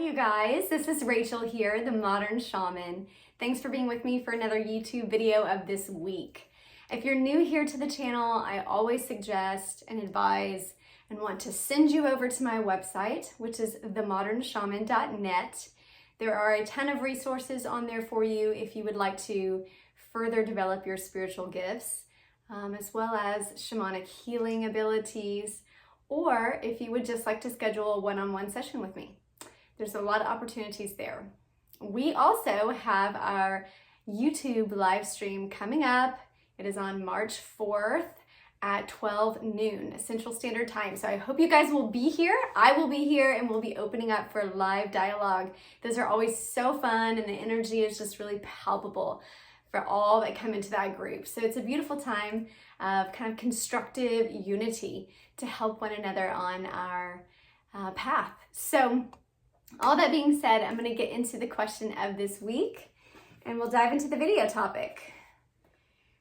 you guys. This is Rachel here, the Modern Shaman. Thanks for being with me for another YouTube video of this week. If you're new here to the channel, I always suggest and advise and want to send you over to my website, which is themodernshaman.net. There are a ton of resources on there for you if you would like to further develop your spiritual gifts, as well as shamanic healing abilities, or if you would just like to schedule a one-on-one session with me. There's a lot of opportunities there. We also have our YouTube live stream coming up. It is on March 4th at 12 noon Central Standard Time. So I hope you guys will be here. I will be here and we'll be opening up for live dialogue. Those are always so fun and the energy is just really palpable for all that come into that group. So it's a beautiful time of kind of constructive unity to help one another on our path. So all that being said, I'm going to get into the question of this week and we'll dive into the video topic.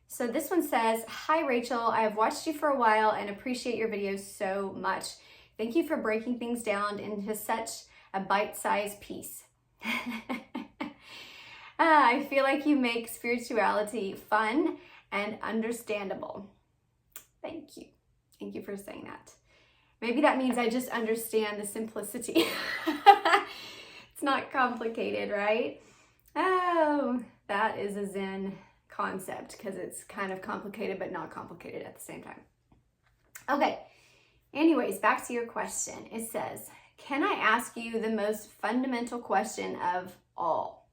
So this one says, "Hi Rachel, I have watched you for a while and appreciate your videos so much. Thank you for breaking things down into such a bite-sized piece. I feel like you make spirituality fun and understandable." Thank you. Thank you for saying that. Maybe that means I just understand the simplicity. It's not complicated, right? Oh, that is a Zen concept because it's kind of complicated but not complicated at the same time. Okay, anyways, back to your question. It says, "Can I ask you the most fundamental question of all?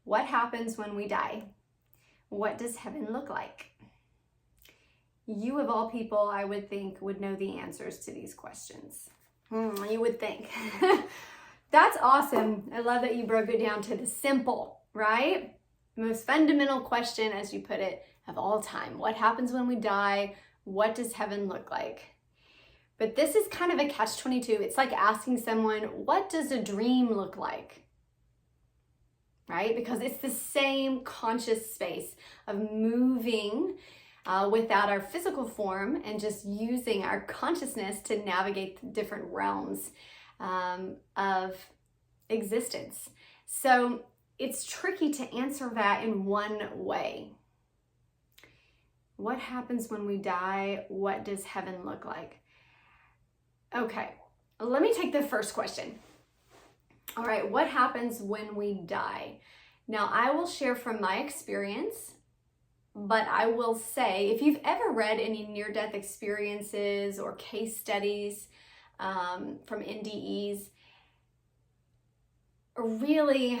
What happens when we die? What does heaven look like?" You of all people, I would think, would know the answers to these questions. You would think. That's awesome. I love that you broke it down to the simple, right? The most fundamental question, as you put it, of all time. What happens when we die? What does heaven look like? But this is kind of a catch-22. It's like asking someone, what does a dream look like? Right? Because it's the same conscious space of moving without our physical form and just using our consciousness to navigate the different realms of existence. So it's tricky to answer that in one way. What happens when we die? What does heaven look like? Okay, let me take the first question. All right, what happens when we die? Now, I will share from my experience, but I will say, if you've ever read any near-death experiences or case studies from NDEs, really,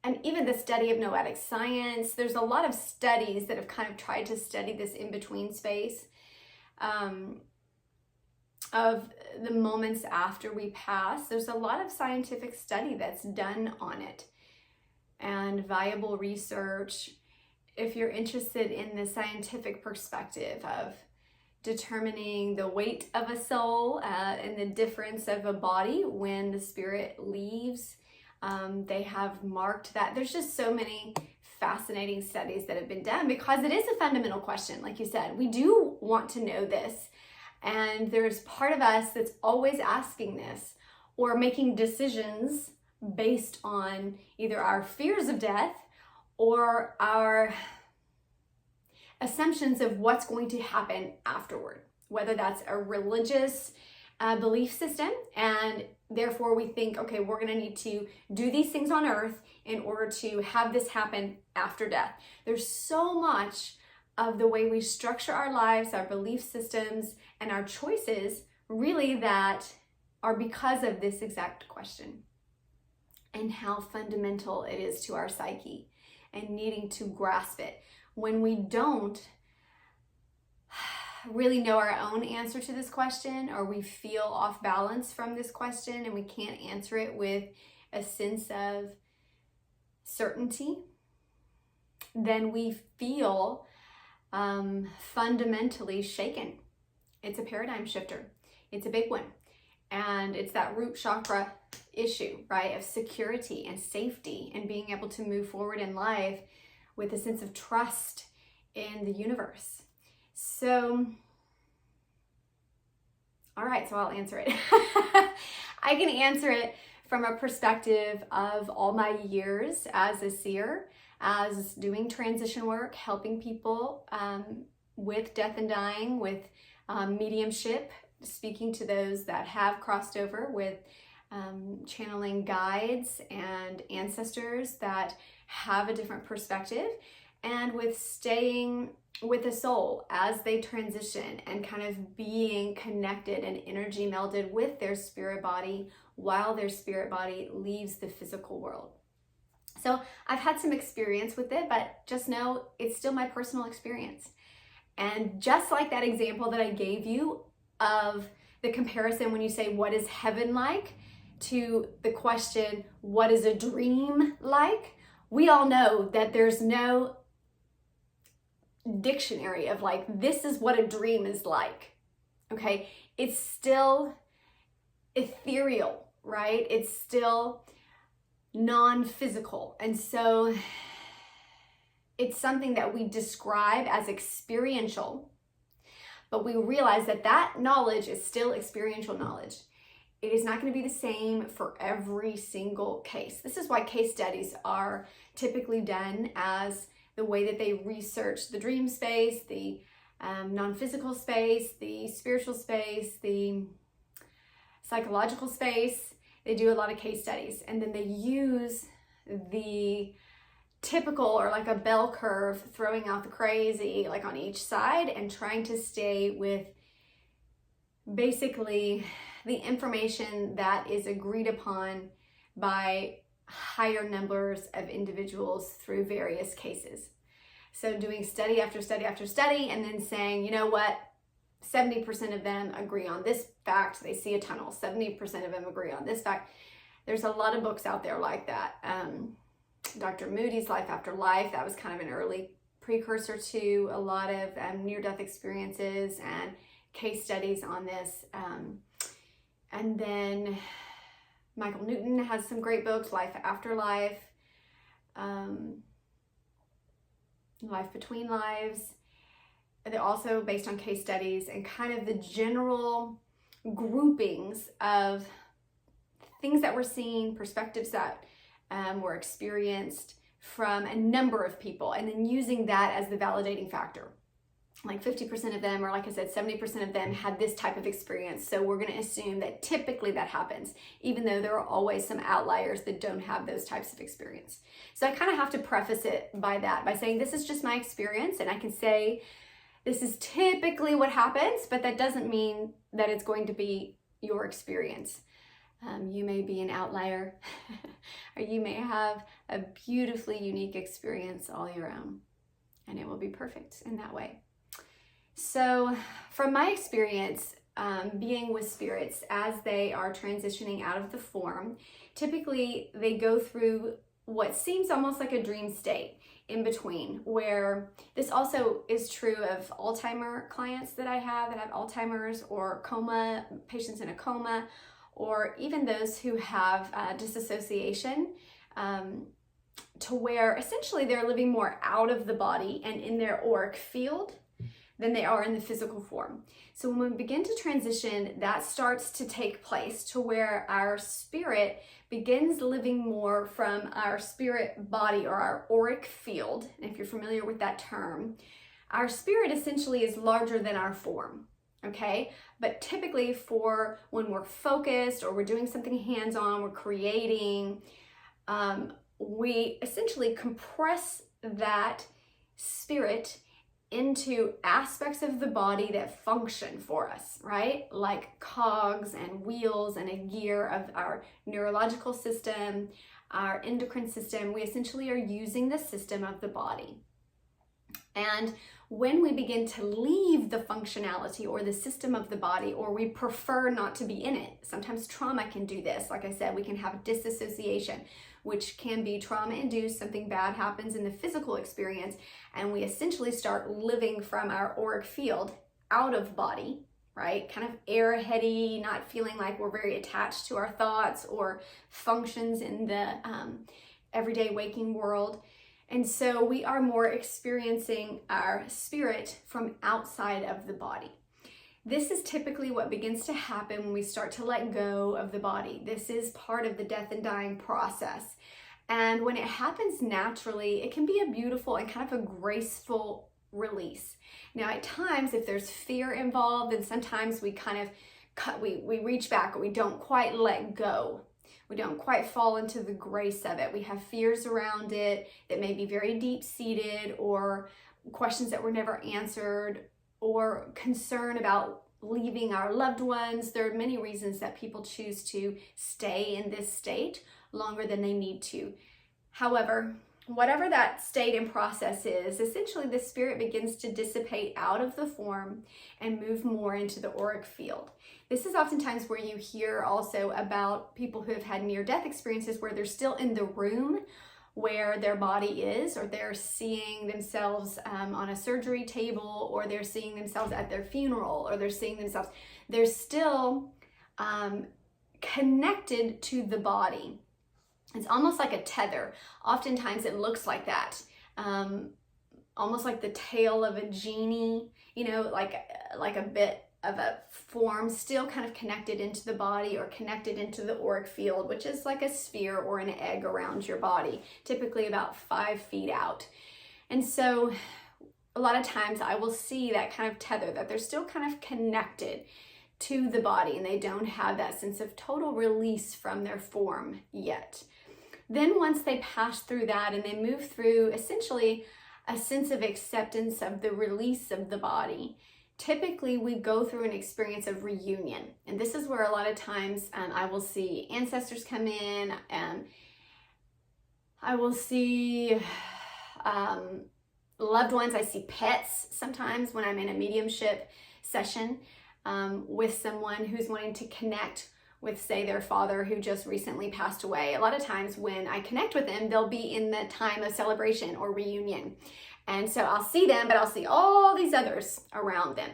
and even the study of noetic science, there's a lot of studies that have kind of tried to study this in-between space of the moments after we pass. There's a lot of scientific study that's done on it and viable research. If you're interested in the scientific perspective of determining the weight of a soul and the difference of a body when the spirit leaves, they have marked that. There's just so many fascinating studies that have been done because it is a fundamental question. Like you said, we do want to know this. And there's part of us that's always asking this or making decisions based on either our fears of death or our assumptions of what's going to happen afterward, whether that's a religious belief system, and therefore we think, okay, we're going to need to do these things on earth in order to have this happen after death. There's so much of the way we structure our lives, our belief systems, and our choices really that are because of this exact question and how fundamental it is to our psyche and needing to grasp it. When we don't really know our own answer to this question, or we feel off balance from this question and we can't answer it with a sense of certainty, then we feel fundamentally shaken. It's a paradigm shifter. It's a big one. And it's that root chakra issue, right? Of security and safety and being able to move forward in life with a sense of trust in the universe. So, all right, so I'll answer it. I can answer it from a perspective of all my years as a seer, as doing transition work, helping people with death and dying, with mediumship, speaking to those that have crossed over with channeling guides and ancestors that have a different perspective, and with staying with a soul as they transition and kind of being connected and energy melded with their spirit body while their spirit body leaves the physical world. So I've had some experience with it, but just know it's still my personal experience. And just like that example that I gave you of the comparison when you say, what is heaven like? To the question, what is a dream like? We all know that there's no dictionary of like, this is what a dream is like, okay? It's still ethereal, right? It's still non-physical. And so it's something that we describe as experiential, but we realize that that knowledge is still experiential knowledge. It is not going to be the same for every single case. This is why case studies are typically done as the way that they research the dream space, the non-physical space, the spiritual space, the psychological space. They do a lot of case studies, and then they use the typical, or like a bell curve, throwing out the crazy like on each side and trying to stay with basically the information that is agreed upon by higher numbers of individuals through various cases. So doing study after study after study, and then saying, you know what, 70% of them agree on this fact, they see a tunnel. 70% of them agree on this fact. There's a lot of books out there like that. Dr. Moody's Life After Life, that was kind of an early precursor to a lot of near-death experiences and case studies on this. And then Michael Newton has some great books, Life After Life, Life Between Lives. They're also based on case studies and kind of the general groupings of things that we're seeing, perspectives that were experienced from a number of people, and then using that as the validating factor. Like 50% of them, or like I said, 70% of them had this type of experience. So we're going to assume that typically that happens, even though there are always some outliers that don't have those types of experience. So I kind of have to preface it by that, by saying this is just my experience, and I can say this is typically what happens, but that doesn't mean that it's going to be your experience. You may be an outlier, or you may have a beautifully unique experience all your own, and it will be perfect in that way. So from my experience, being with spirits as they are transitioning out of the form, typically they go through what seems almost like a dream state in between, where this also is true of Alzheimer clients that I have that have Alzheimer's, or coma, patients in a coma, or even those who have disassociation, to where essentially they're living more out of the body and in their auric field than they are in the physical form. So when we begin to transition, that starts to take place to where our spirit begins living more from our spirit body, or our auric field. And if you're familiar with that term, our spirit essentially is larger than our form, okay? But typically for when we're focused, or we're doing something hands-on, we're creating, we essentially compress that spirit into aspects of the body that function for us, right? Like cogs and wheels and a gear of our neurological system, our endocrine system. We essentially are using the system of the body. And when we begin to leave the functionality or the system of the body, or we prefer not to be in it, sometimes trauma can do this. Like I said, we can have disassociation, which can be trauma-induced. Something bad happens in the physical experience, and we essentially start living from our auric field out of body, right? Kind of airheady, not feeling like we're very attached to our thoughts or functions in the everyday waking world. And so we are more experiencing our spirit from outside of the body. This is typically what begins to happen when we start to let go of the body. This is part of the death and dying process. And when it happens naturally, it can be a beautiful and kind of a graceful release. Now, at times, if there's fear involved, then sometimes we kind of we reach back, or we don't quite let go. We don't quite fall into the grace of it. We have fears around it that may be very deep-seated, or questions that were never answered, or concern about leaving our loved ones. There are many reasons that people choose to stay in this state longer than they need to. However, whatever that state and process is, essentially the spirit begins to dissipate out of the form and move more into the auric field. This is oftentimes where you hear also about people who have had near-death experiences where they're still in the room where their body is, or they're seeing themselves on a surgery table, or they're seeing themselves at their funeral, or they're seeing themselves, they're still connected to the body. It's almost like a tether. Oftentimes it looks like that, almost like the tail of a genie, you know, like a bit of a form still kind of connected into the body, or connected into the auric field, which is like a sphere or an egg around your body, typically about 5 feet out. And so a lot of times I will see that kind of tether, that they're still kind of connected to the body, and they don't have that sense of total release from their form yet. Then once they pass through that and they move through essentially a sense of acceptance of the release of the body, typically we go through an experience of reunion. And this is where a lot of times I will see ancestors come in, and I will see loved ones. I see pets sometimes when I'm in a mediumship session with someone who's wanting to connect with, say, their father who just recently passed away. A lot of times when I connect with them, they'll be in the time of celebration or reunion. And so I'll see them, but I'll see all these others around them.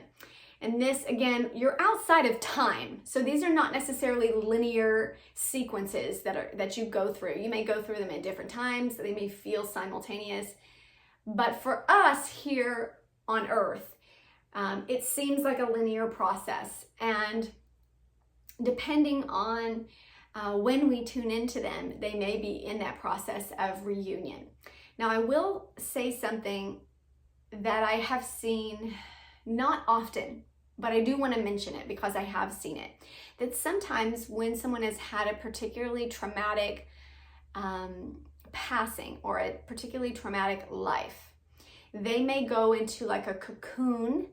And this, again, you're outside of time. So these are not necessarily linear sequences that you go through. You may go through them at different times. They may feel simultaneous. But for us here on Earth, it seems like a linear process. And depending on when we tune into them, they may be in that process of reunion. Now, I will say something that I have seen not often, but I do want to mention it because I have seen it. That sometimes when someone has had a particularly traumatic passing, or a particularly traumatic life, they may go into like a cocoon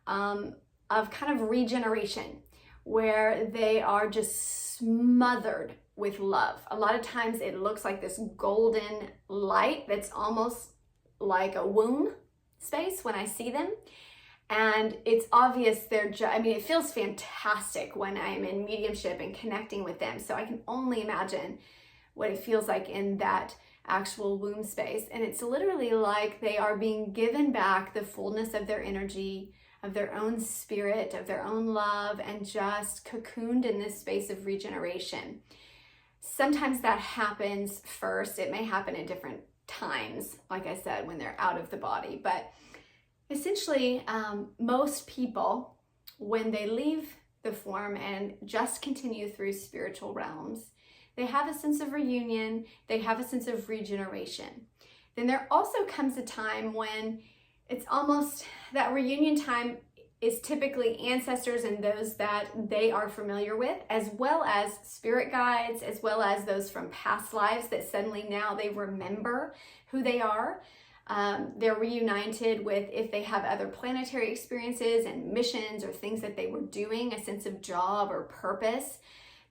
of kind of regeneration, where they are just smothered with love. A lot of times it looks like this golden light that's almost like a womb space when I see them. And it's obvious it feels fantastic when I'm in mediumship and connecting with them. So I can only imagine what it feels like in that actual womb space. And it's literally like they are being given back the fullness of their energy, of their own spirit, of their own love, and just cocooned in this space of regeneration. Sometimes that happens first. It may happen at different times, like I said, when they're out of the body. But essentially, most people, when they leave the form and just continue through spiritual realms, they have a sense of reunion, they have a sense of regeneration. Then there also comes a time when it's almost, that reunion time is typically ancestors and those that they are familiar with, as well as spirit guides, as well as those from past lives that suddenly now they remember who they are. They're reunited with, if they have other planetary experiences and missions or things that they were doing, a sense of job or purpose.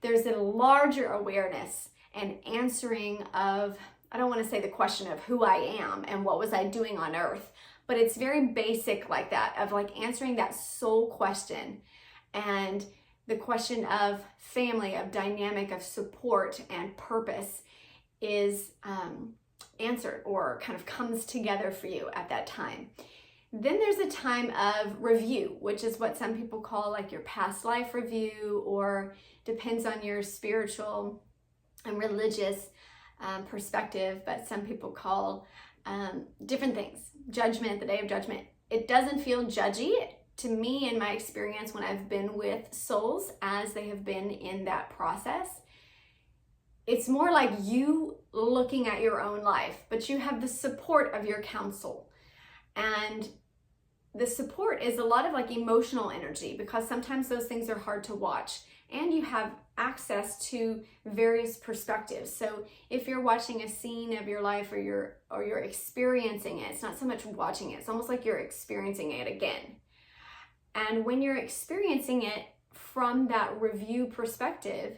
There's a larger awareness and answering of, I don't want to say the question of who I am and what was I doing on Earth, but it's very basic like that, of like answering that soul question and the question of family, of dynamic, of support and purpose is answered or kind of comes together for you at that time. Then there's a time of review, which is what some people call like your past life review, or depends on your spiritual and religious perspective, but some people call different things. Judgment, the day of judgment. It doesn't feel judgy to me, in my experience, when I've been with souls as they have been in that process, it's more like you looking at your own life, but you have the support of your counsel. And the support is a lot of like emotional energy, because sometimes those things are hard to watch, and you have access to various perspectives. So if you're watching a scene of your life, or you're experiencing it, it's not so much watching it, it's almost like you're experiencing it again. And when you're experiencing it from that review perspective,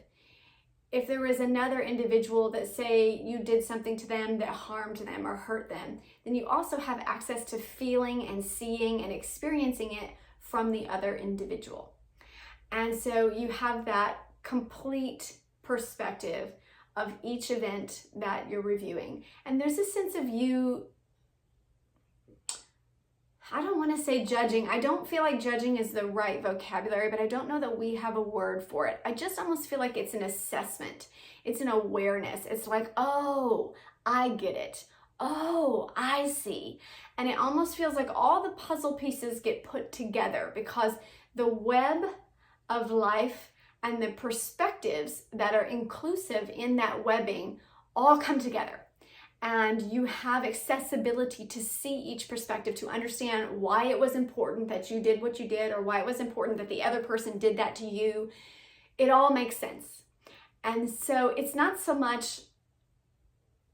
if there was another individual that, say, you did something to them that harmed them or hurt them, then you also have access to feeling and seeing and experiencing it from the other individual. And so you have that complete perspective of each event that you're reviewing. And there's a sense of you, I don't want to say judging. I don't feel like judging is the right vocabulary, but I don't know that we have a word for it. I just almost feel like it's an assessment. It's an awareness. It's like, oh, I get it. Oh, I see. And it almost feels like all the puzzle pieces get put together, because the web of life and the perspectives that are inclusive in that webbing all come together. And you have accessibility to see each perspective, to understand why it was important that you did what you did, or why it was important that the other person did that to you. It all makes sense. And so it's not so much,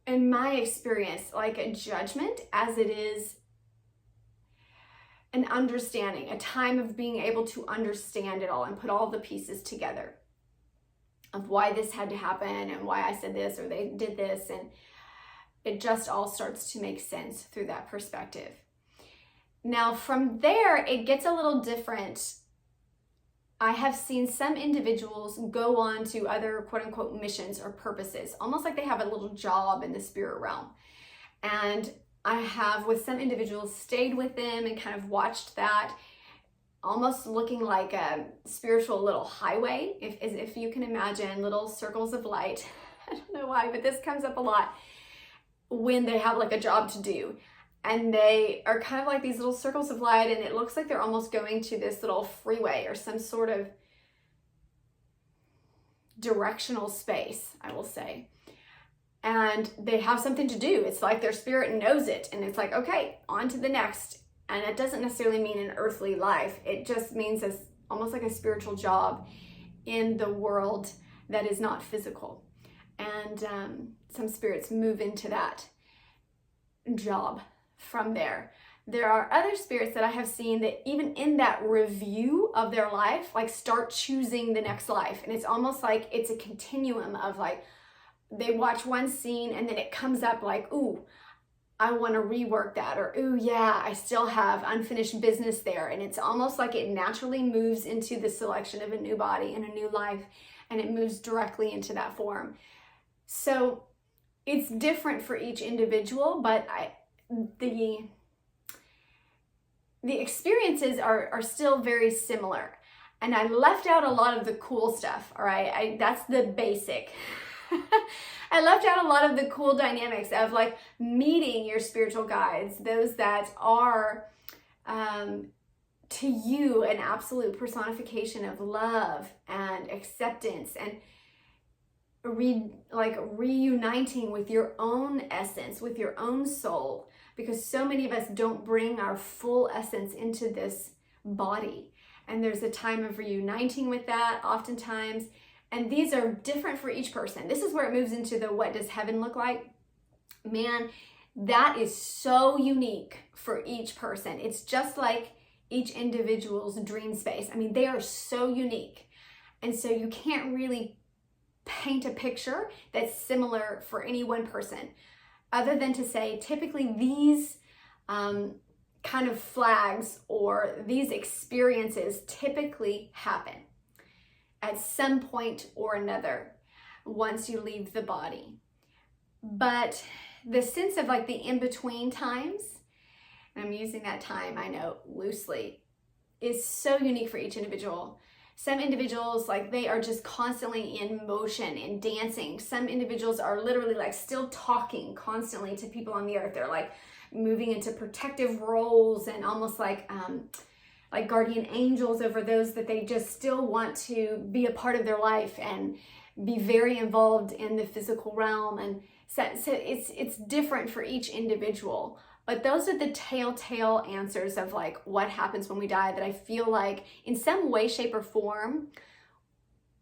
in my experience, like a judgment as it is an understanding, a time of being able to understand it all and put all the pieces together of why this had to happen and why I said this or they did this, and it just all starts to make sense through that perspective. Now from there, it gets a little different. I have seen some individuals go on to other quote unquote missions or purposes, almost like they have a little job in the spirit realm. And I have, with some individuals, stayed with them and kind of watched that, almost looking like a spiritual little highway, if you can imagine little circles of light. I don't know why, but this comes up a lot when they have like a job to do, and they are kind of like these little circles of light, and it looks like they're almost going to this little freeway or some sort of directional space, I will say. And they have something to do. It's like their spirit knows it, and it's like, okay, on to the next. And it doesn't necessarily mean an earthly life. It just means almost like a spiritual job in the world that is not physical. And some spirits move into that job from there. There are other spirits that I have seen that even in that review of their life, like start choosing the next life. And it's almost like it's a continuum of like, they watch one scene and then it comes up like, ooh, I want to rework that, or ooh, yeah, I still have unfinished business there. And it's almost like it naturally moves into the selection of a new body and a new life, and it moves directly into that form. So it's different for each individual, but the experiences are still very similar. And I left out a lot of the cool stuff, all right? That's the basic. I left out a lot of the cool dynamics of like meeting your spiritual guides, those that are to you an absolute personification of love and acceptance, and reuniting with your own essence, with your own soul, because so many of us don't bring our full essence into this body. And there's a time of reuniting with that oftentimes. And these are different for each person. This is where it moves into the what does heaven look like? Man, that is so unique for each person. It's just like each individual's dream space. I mean, they are so unique. And so you can't really paint a picture that's similar for any one person, other than to say typically these kind of flags or these experiences typically happen at some point or another once you leave the body. But the sense of like the in-between times, and I'm using that time, I know, loosely, is so unique for each individual. Some individuals, like, they are just constantly in motion and dancing. Some individuals are literally like still talking constantly to people on the earth. They're like moving into protective roles and almost like like guardian angels over those that they just still want to be a part of their life and be very involved in the physical realm. And so it's different for each individual. But those are the telltale answers of like what happens when we die, that I feel like in some way, shape, or form,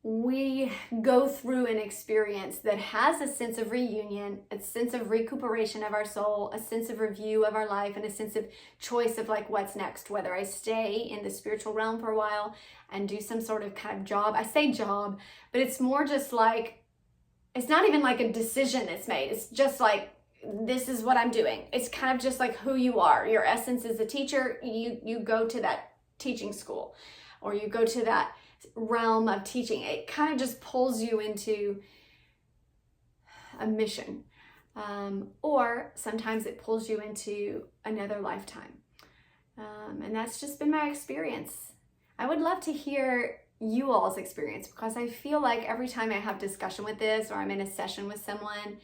we go through an experience that has a sense of reunion, a sense of recuperation of our soul, a sense of review of our life, and a sense of choice of like what's next, whether I stay in the spiritual realm for a while and do some sort of kind of job. I say job, but it's more just like, it's not even like a decision that's made. It's just like, this is what I'm doing. It's kind of just like who you are. Your essence is a teacher. You go to that teaching school, or you go to that realm of teaching. It kind of just pulls you into a mission, or sometimes it pulls you into another lifetime, and that's just been my experience. I would love to hear you all's experience, because I feel like every time I have discussion with this, or I'm in a session with someone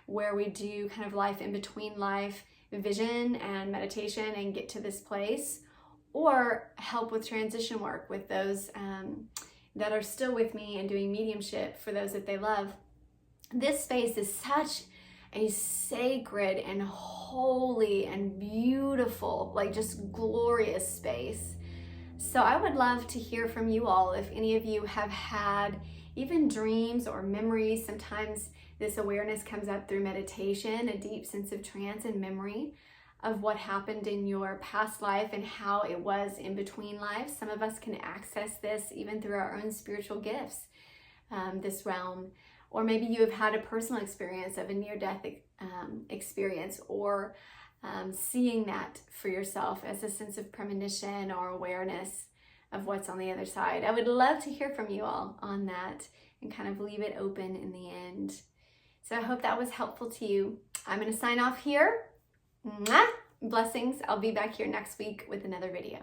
where we do kind of life in between life vision and meditation and get to this place, or help with transition work with those that are still with me and doing mediumship for those that they love. This space is such a sacred and holy and beautiful, like just glorious space. So I would love to hear from you all if any of you have had even dreams or memories. Sometimes this awareness comes up through meditation, a deep sense of trance and memory of what happened in your past life and how it was in between lives. Some of us can access this even through our own spiritual gifts, this realm. Or maybe you have had a personal experience of a near-death experience, or seeing that for yourself as a sense of premonition or awareness of what's on the other side. I would love to hear from you all on that and kind of leave it open in the end. So I hope that was helpful to you. I'm going to sign off here. Mwah! Blessings. I'll be back here next week with another video.